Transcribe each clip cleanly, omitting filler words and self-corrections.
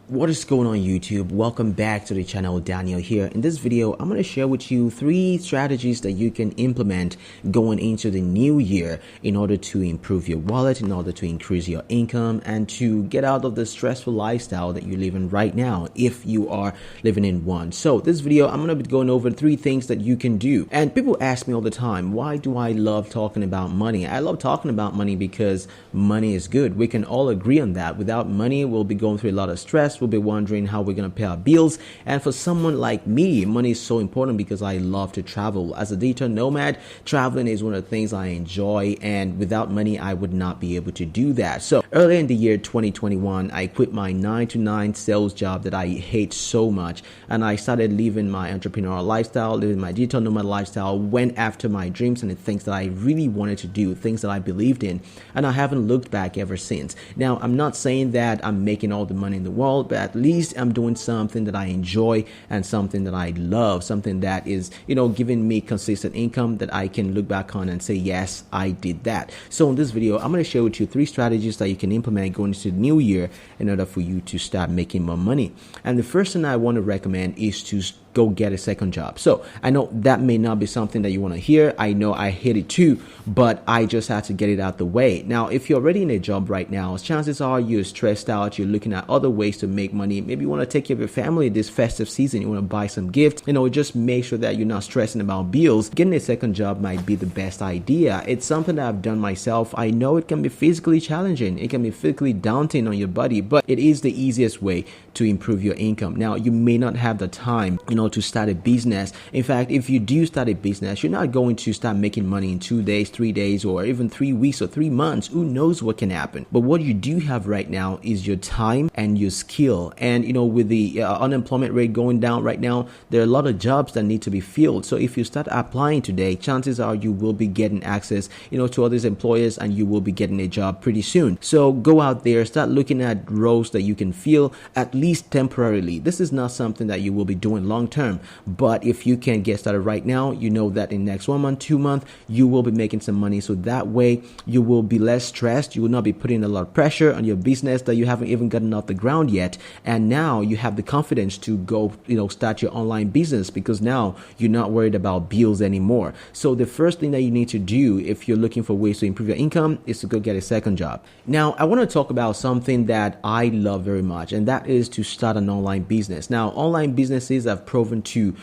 What is going on YouTube? Welcome back to the channel. Daniel here. In this video, I'm going to share with you 3 strategies that you can implement going into the new year in order to improve your wallet, in order to increase your income, and to get out of the stressful lifestyle that you're living right now if you are living in one. So this video, I'm going to be going over 3 things that you can do. And people ask me all the time, why do I love talking about money? I love talking about money because money is good. We can all agree on that. Without money, we'll be going through a lot of stress. We'll be wondering how we're going to pay our bills. And for someone like me, money is so important because I love to travel. As a digital nomad, traveling is one of the things I enjoy, and without money, I would not be able to do that. So earlier in the year 2021, I quit my 9-to-9 sales job that I hate so much, and I started living my entrepreneurial lifestyle, living my digital nomad lifestyle, went after my dreams and the things that I really wanted to do, things that I believed in, and I haven't looked back ever since. Now, I'm not saying that I'm making all the money in the world, but at least I'm doing something that I enjoy and something that I love, something that is, giving me consistent income that I can look back on and say, yes, I did that. So in this video, I'm going to share with you 3 strategies that you can implement going into the new year in order for you to start making more money. And the first thing I want to recommend is to go get a second job. So I know that may not be something that you want to hear. I know I hate it too, but I just had to get it out the way. Now, if you're already in a job right now, chances are you're stressed out. You're looking at other ways to make money. Maybe you want to take care of your family this festive season. You want to buy some gifts. Just make sure that you're not stressing about bills. Getting a second job might be the best idea. It's something that I've done myself. I know it can be physically challenging. It can be physically daunting on your body, but it is the easiest way to improve your income. Now, you may not have the time, to start a business. In fact, if you do start a business, you're not going to start making money in 2 days, 3 days, or even 3 weeks or 3 months. Who knows what can happen? But what you do have right now is your time and your skill. And, with the unemployment rate going down right now, there are a lot of jobs that need to be filled. So if you start applying today, chances are you will be getting access, to other employers, and you will be getting a job pretty soon. So go out there, start looking at roles that you can fill at least temporarily. This is not something that you will be doing long term, but if you can get started right now, you know that in the next 1 month, 2 months, you will be making some money. So that way you will be less stressed. You will not be putting a lot of pressure on your business that you haven't even gotten off the ground yet. And now you have the confidence to go, start your online business because now you're not worried about bills anymore. So the first thing that you need to do if you're looking for ways to improve your income is to go get a second job. Now, I want to talk about something that I love very much, and that is to start an online business. Now, online businesses have proven to,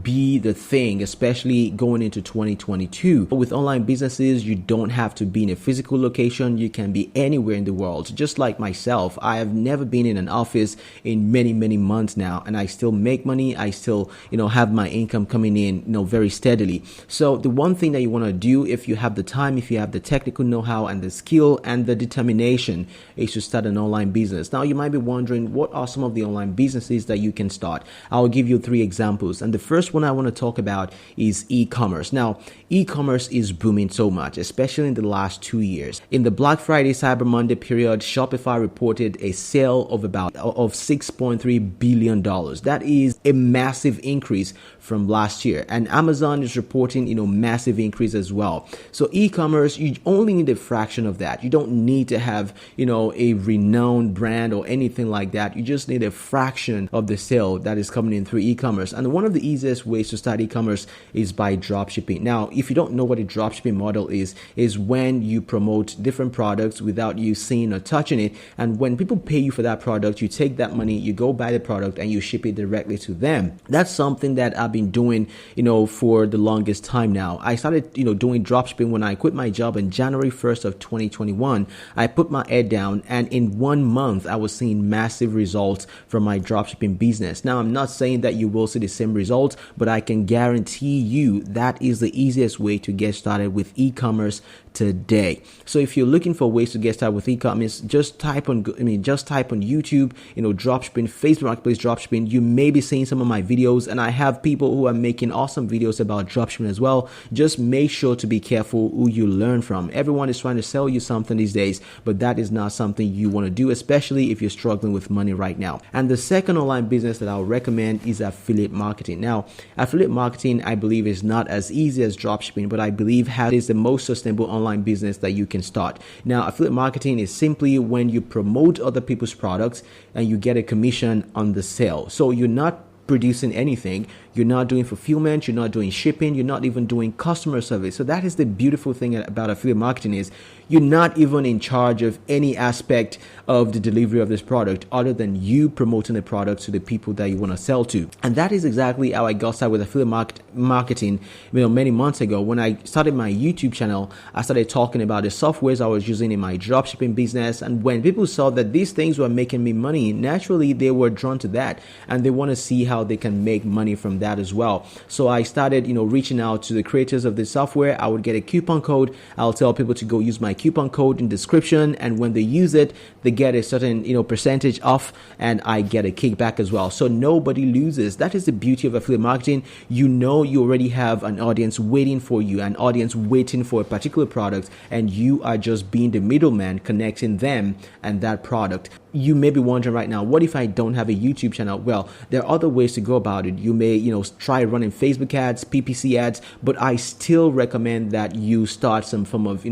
be the thing, especially going into 2022. With online businesses, you don't have to be in a physical location. You can be anywhere in the world. Just like myself, I have never been in an office in many, many months now, and I still make money. I still, have my income coming in, very steadily. So the one thing that you want to do if you have the time, if you have the technical know-how and the skill and the determination is to start an online business. Now, you might be wondering, what are some of the online businesses that you can start? I'll give you 3 examples. And the first one I want to talk about is e-commerce. Now, e-commerce is booming so much, especially in the last 2 years. In the Black Friday, Cyber Monday period, Shopify reported a sale of $6.3 billion. That is a massive increase from last year. And Amazon is reporting, massive increase as well. So e-commerce, you only need a fraction of that. You don't need to have, a renowned brand or anything like that. You just need a fraction of the sale that is coming in through e-commerce. And one of the easiest ways to start e-commerce is by dropshipping. Now, if you don't know what a dropshipping model is when you promote different products without you seeing or touching it. And when people pay you for that product, you take that money, you go buy the product, and you ship it directly to them. That's something that I've been doing, for the longest time now. I started, doing dropshipping when I quit my job on January 1st of 2021. I put my head down, and in 1 month, I was seeing massive results from my dropshipping business. Now, I'm not saying that you will see the same results, but I can guarantee you that is the easiest way to get started with e-commerce today. So if you're looking for ways to get started with e-commerce, just type on YouTube, dropshipping, Facebook Marketplace dropshipping. You may be seeing some of my videos, and I have people who are making awesome videos about dropshipping as well. Just make sure to be careful who you learn from. Everyone is trying to sell you something these days, but that is not something you want to do, especially if you're struggling with money right now. And the second online business that I'll recommend is affiliate marketing. Now, affiliate marketing, I believe, is not as easy as dropshipping, but I believe is the most sustainable online online business that you can start. Now, affiliate marketing is simply when you promote other people's products and you get a commission on the sale. So you're not producing anything, you're not doing fulfillment, you're not doing shipping, you're not even doing customer service. So that is the beautiful thing about affiliate marketing, is you're not even in charge of any aspect of the delivery of this product other than you promoting the product to the people that you want to sell to. And that is exactly how I got started with affiliate marketing, many months ago. When I started my YouTube channel, I started talking about the softwares I was using in my dropshipping business. And when people saw that these things were making me money, naturally they were drawn to that and they want to see how they can make money from that as well. So I started, reaching out to the creators of the software. I would get a coupon code. I'll tell people to go use my coupon code in description, and when they use it, they get a certain percentage off, and I get a kickback as well. So nobody loses. That is the beauty of affiliate marketing. You already have an audience waiting for you, an audience waiting for a particular product, and you are just being the middleman connecting them and that product. You may be wondering right now, what if I don't have a YouTube channel? Well, there are other ways to go about it. You may, try running Facebook ads, PPC ads, but I still recommend that you start some form of,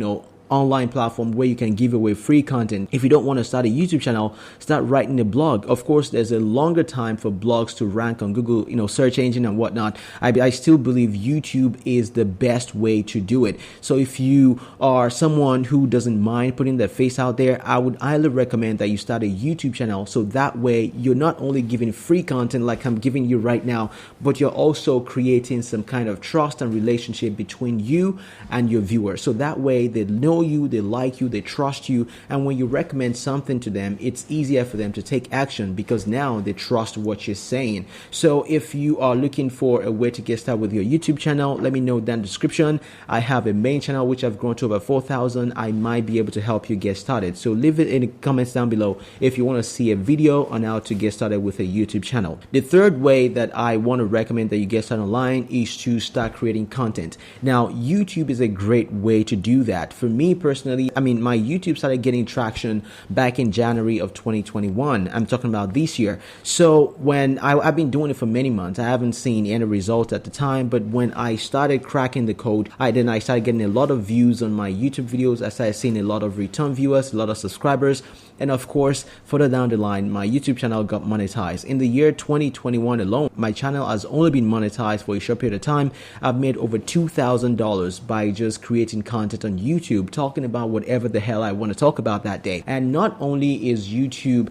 online platform where you can give away free content. If you don't want to start a YouTube channel, start writing a blog. Of course, there's a longer time for blogs to rank on Google, search engine and whatnot. I still believe YouTube is the best way to do it. So if you are someone who doesn't mind putting their face out there, I would highly recommend that you start a YouTube channel. So that way you're not only giving free content like I'm giving you right now, but you're also creating some kind of trust and relationship between you and your viewers. So that way they know you, they like you, they trust you, and when you recommend something to them, it's easier for them to take action because now they trust what you're saying. So if you are looking for a way to get started with your YouTube channel, let me know down in the description. I have a main channel which I've grown to over 4,000. I might be able to help you get started. So leave it in the comments down below if you want to see a video on how to get started with a YouTube channel. The third way that I want to recommend that you get started online is to start creating content. Now, YouTube is a great way to do that. For me personally, my YouTube started getting traction back in January of 2021. I'm talking about this year. So when I've been doing it for many months, I haven't seen any results at the time, but when I started cracking the code, I started getting a lot of views on my YouTube videos. I started seeing a lot of return viewers, a lot of subscribers, and of course, further down the line, my YouTube channel got monetized. In the year 2021 alone, my channel has only been monetized for a short period of time. I've made over $2,000 by just creating content on YouTube, talking about whatever the hell I want to talk about that day. And not only is YouTube,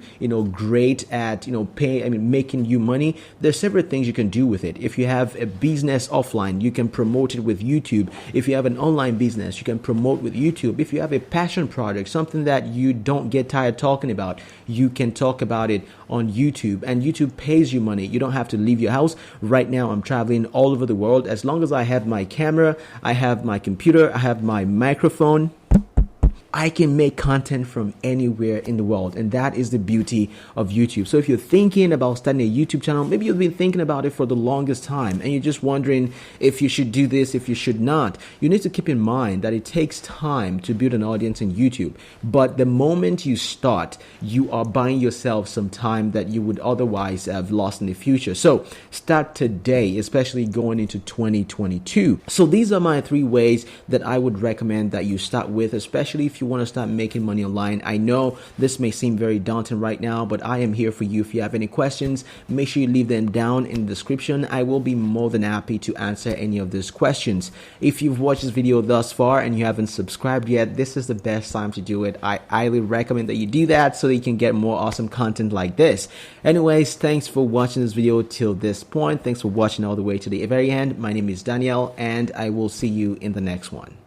great at, making you money, there's several things you can do with it. If you have a business offline, you can promote it with YouTube. If you have an online business, you can promote with YouTube. If you have a passion project, something that you don't get tired talking about, you can talk about it on YouTube, and YouTube pays you money. You don't have to leave your house. Right now, I'm traveling all over the world. As long as I have my camera, I have my computer, I have my microphone, I can make content from anywhere in the world, and that is the beauty of YouTube. So if you're thinking about starting a YouTube channel, maybe you've been thinking about it for the longest time and you're just wondering if you should do this, if you should not, you need to keep in mind that it takes time to build an audience in YouTube. But the moment you start, you are buying yourself some time that you would otherwise have lost in the future. So start today, especially going into 2022. So these are my 3 ways that I would recommend that you start with, especially if you want to start making money online. I know this may seem very daunting right now, but I am here for you. If you have any questions, make sure you leave them down in the description. I will be more than happy to answer any of these questions. If you've watched this video thus far and you haven't subscribed yet, this is the best time to do it. I highly recommend that you do that so that you can get more awesome content like this. Anyways, thanks for watching this video till this point. Thanks for watching all the way to the very end. My name is Daniel, and I will see you in the next one.